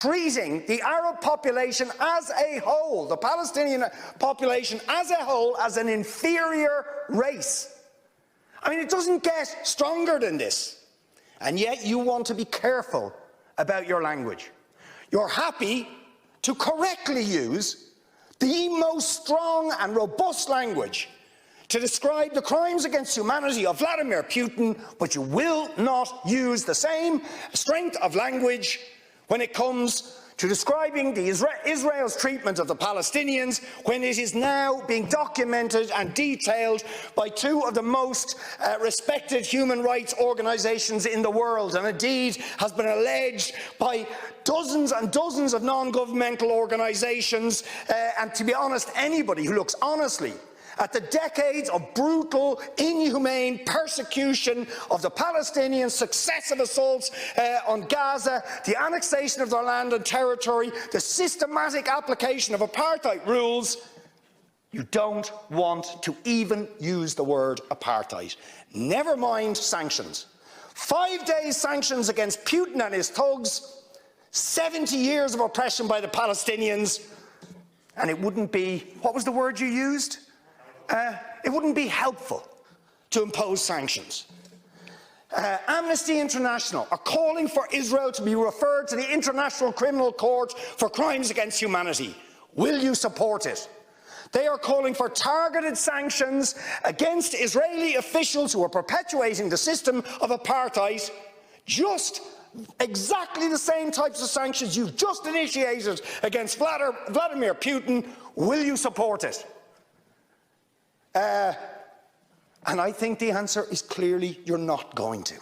treating the Arab population as a whole, the Palestinian population as a whole, as an inferior race. I mean, it doesn't get stronger than this. And yet you want to be careful about your language. You're happy to correctly use the most strong and robust language to describe the crimes against humanity of Vladimir Putin, but you will not use the same strength of language when it comes to describing Israel's treatment of the Palestinians, when it is now being documented and detailed by two of the most respected human rights organisations in the world, and indeed has been alleged by dozens and dozens of non-governmental organisations, and to be honest, anybody who looks honestly at the decades of brutal, inhumane persecution of the Palestinians, successive assaults on Gaza, the annexation of their land and territory, the systematic application of apartheid rules, you don't want to even use the word apartheid. Never mind sanctions. 5 days sanctions against Putin and his thugs, 70 years of oppression by the Palestinians, and it wouldn't be, what was the word you used? It wouldn't be helpful to impose sanctions. Amnesty International are calling for Israel to be referred to the International Criminal Court for crimes against humanity. Will you support it? They are calling for targeted sanctions against Israeli officials who are perpetuating the system of apartheid, just exactly the same types of sanctions you've just initiated against Vladimir Putin. Will you support it? And I think the answer is clearly you're not going to.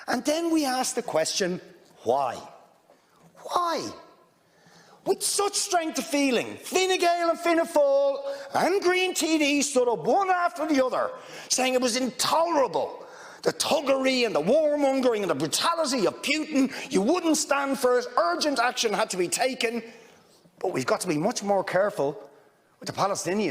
And then we ask the question, why? Why? With such strength of feeling, Fine Gael and Fianna Fáil and Green TD stood up one after the other, saying it was intolerable, the thuggery and the warmongering and the brutality of Putin. You wouldn't stand for it. Urgent action had to be taken. But we've got to be much more careful with the Palestinians.